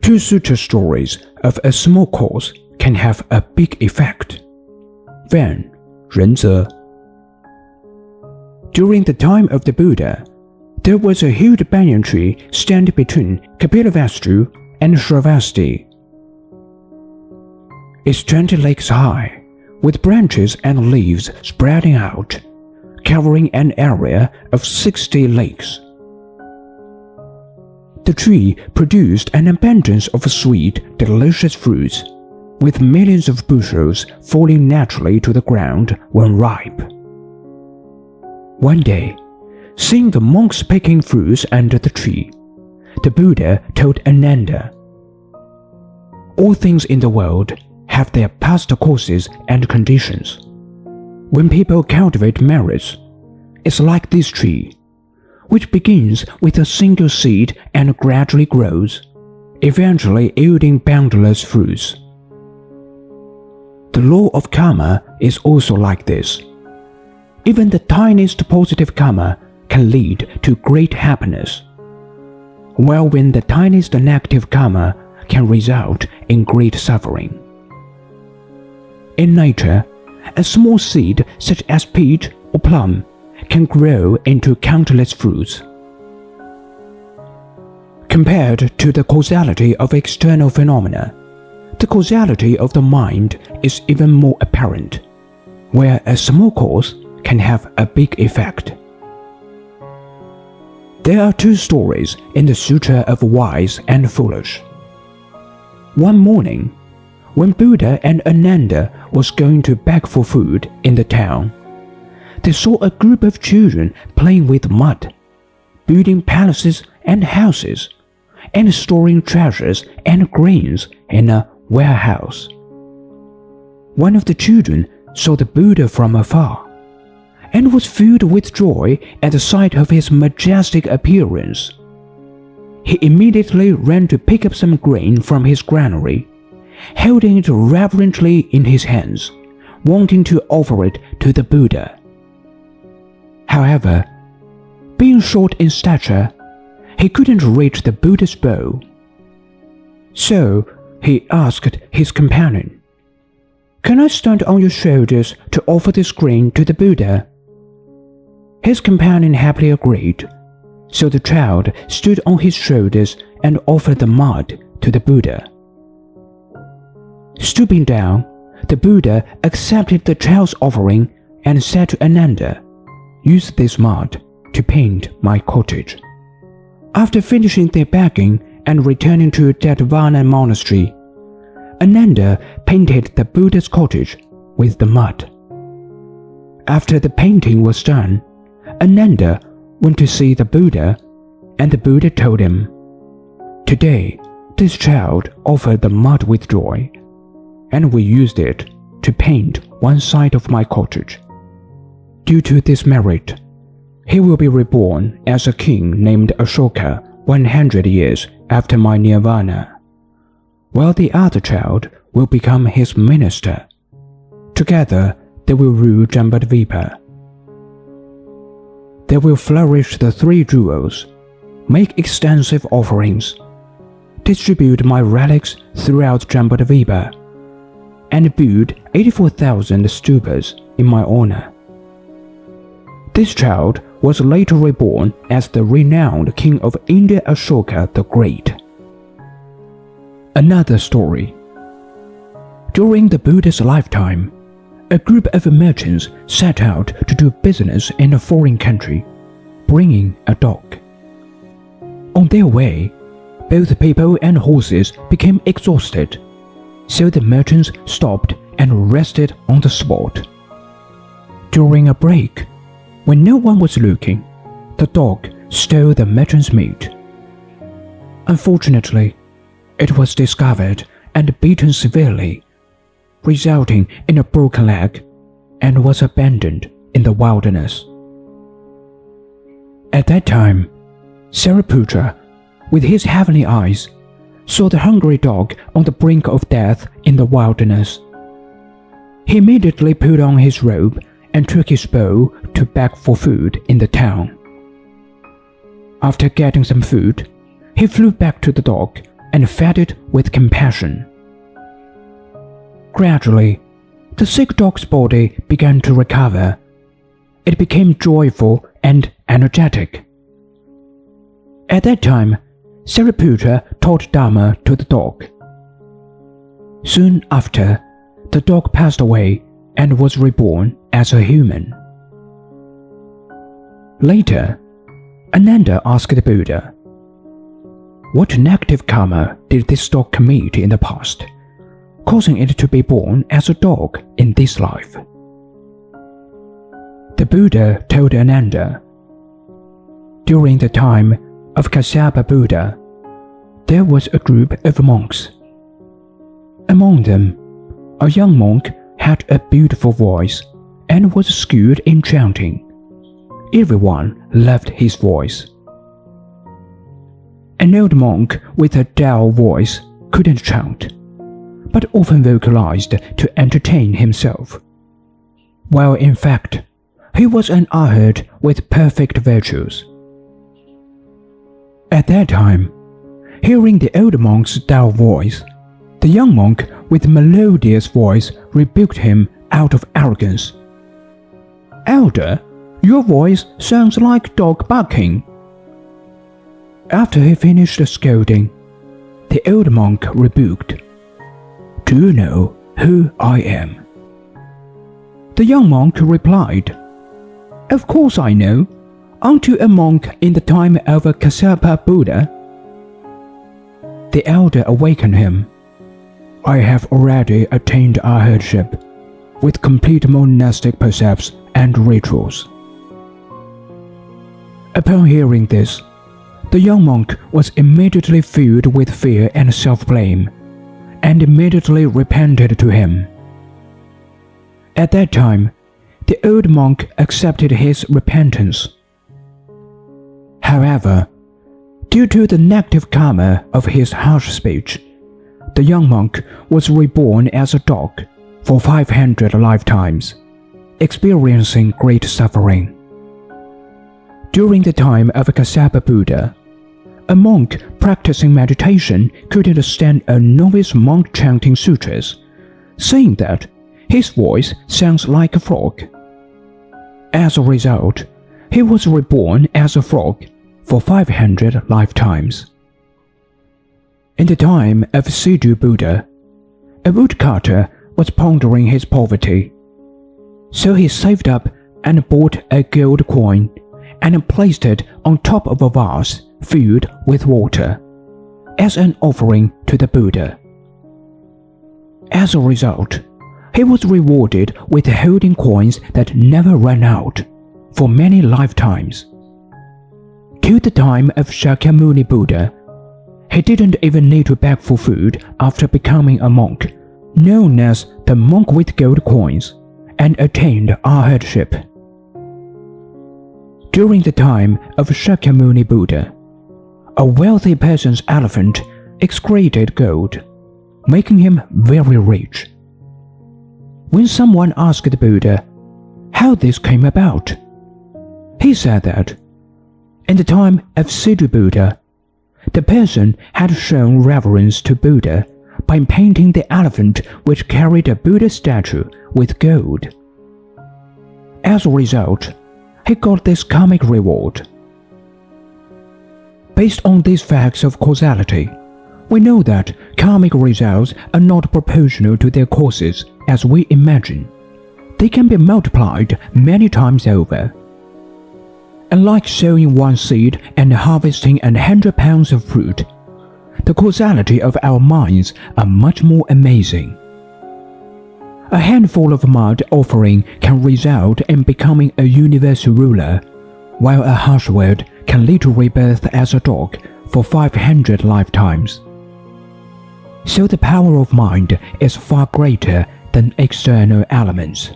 Two sutra stories of a small cause can have a big effect. Van, 仁则. During the time of the Buddha, there was a huge banyan tree standing between Kapilavastu and Shravasti. It's 20 legs high, with branches and leaves spreading out, covering an area of 60 leagues. The tree produced an abundance of sweet, delicious fruits, with millions of bushels falling naturally to the ground when ripe. One day, seeing the monks picking fruits under the tree, the Buddha told Ananda, "All things in the world have their past causes and conditions. When people cultivate merits, it's like this tree, which begins with a single seed and gradually grows, eventually yielding boundless fruits. The law of karma is also like this. Even the tiniest positive karma can lead to great happiness, while when the tiniest negative karma can result in great suffering. In nature, a small seed such as peach or plum can grow into countless fruits. Compared to the causality of external phenomena, the causality of the mind is even more apparent, where a small cause can have a big effect. There are two stories in the Sutra of Wise and Foolish. One morning, when Buddha and Ananda was going to beg for food in the town, they saw a group of children playing with mud, building palaces and houses, and storing treasures and grains in a warehouse. One of the children saw the Buddha from afar, and was filled with joy at the sight of his majestic appearance. He immediately ran to pick up some grain from his granary, holding it reverently in his hands, wanting to offer it to the Buddha. However, being short in stature, he couldn't reach the Buddha's bow. So he asked his companion, "Can I stand on your shoulders to offer this grain to the Buddha?" His companion happily agreed, so the child stood on his shoulders and offered the mud to the Buddha. Stooping down, the Buddha accepted the child's offering and said to Ananda, "Use this mud to paint my cottage." After finishing their begging and returning to Dadvana monastery, Ananda painted the Buddha's cottage with the mud. After the painting was done, Ananda went to see the Buddha, and the Buddha told him, "Today, this child offered the mud with joy, and we used it to paint one side of my cottage. Due to this merit, he will be reborn as a king named Ashoka 100 years after my nirvana, while the other child will become his minister. Together, they will rule Jambudvipa. They will flourish the three jewels, make extensive offerings, distribute my relics throughout Jambudvipa, and build 84,000 stupas in my honor." This child was later reborn as the renowned king of India Ashoka the Great. Another story. During the Buddha's lifetime, a group of merchants set out to do business in a foreign country, bringing a dog. On their way, both people and horses became exhausted, so the merchants stopped and rested on the spot. During a break, when no one was looking, the dog stole the merchant's meat. Unfortunately, it was discovered and beaten severely, resulting in a broken leg, and was abandoned in the wilderness. At that time, Sariputra, with his heavenly eyes, saw the hungry dog on the brink of death in the wilderness. He immediately put on his robe and took his bow to beg for food in the town. After getting some food, he flew back to the dog and fed it with compassion. Gradually, the sick dog's body began to recover. It became joyful and energetic. At that time, Sariputta taught Dharma to the dog. Soon after, the dog passed away and was reborn as a human. Later, Ananda asked the Buddha, "What negative karma did this dog commit in the past, causing it to be born as a dog in this life?" The Buddha told Ananda, "During the time of Kasyapa Buddha, there was a group of monks. Among them, a young monk had a beautiful voice and was skilled in chanting. Everyone loved his voice. An old monk with a dull voice couldn't chant, but often vocalized to entertain himself, while in fact, he was an arhat with perfect virtues. At that time, hearing the old monk's dull voice, the young monk with melodious voice rebuked him out of arrogance. 'Elder, your voice sounds like dog barking.' After he finished scolding, the old monk rebuked, 'Do you know who I am?' The young monk replied, 'Of course I know. Aren't you a monk in the time of Kasyapa Buddha?' The elder awakened him. 'I have already attained arhatship, with complete monastic precepts and rituals.' Upon hearing this, the young monk was immediately filled with fear and self-blame, and immediately repented to him. At that time, the old monk accepted his repentance. However, due to the negative karma of his harsh speech, the young monk was reborn as a dog for 500 lifetimes, experiencing great suffering. During the time of Kasyapa Buddha, a monk practicing meditation couldn't stand a novice monk chanting sutras, saying that his voice sounds like a frog. As a result, he was reborn as a frog for 500 lifetimes. In the time of Sidhu Buddha, a woodcutter was pondering his poverty, so he saved up and bought a gold coin and placed it on top of a vase filled with water, as an offering to the Buddha. As a result, he was rewarded with holding coins that never ran out for many lifetimes. Till the time of Shakyamuni Buddha, he didn't even need to beg for food after becoming a monk, known as the monk with gold coins, and attained arhatship. During the time of Shakyamuni Buddha, a wealthy person's elephant excreted gold, making him very rich. When someone asked the Buddha how this came about, he said that in the time of Sidhu Buddha, the person had shown reverence to Buddha by painting the elephant which carried a Buddha statue with gold. As a result, he got this karmic reward. Based on these facts of causality, we know that karmic results are not proportional to their causes as we imagine. They can be multiplied many times over. Unlike sowing one seed and harvesting 100 pounds of fruit, the causality of our minds are much more amazing. A handful of mud offering can result in becoming a universal ruler, while a harsh word can lead to rebirth as a dog for 500 lifetimes. So the power of mind is far greater than external elements.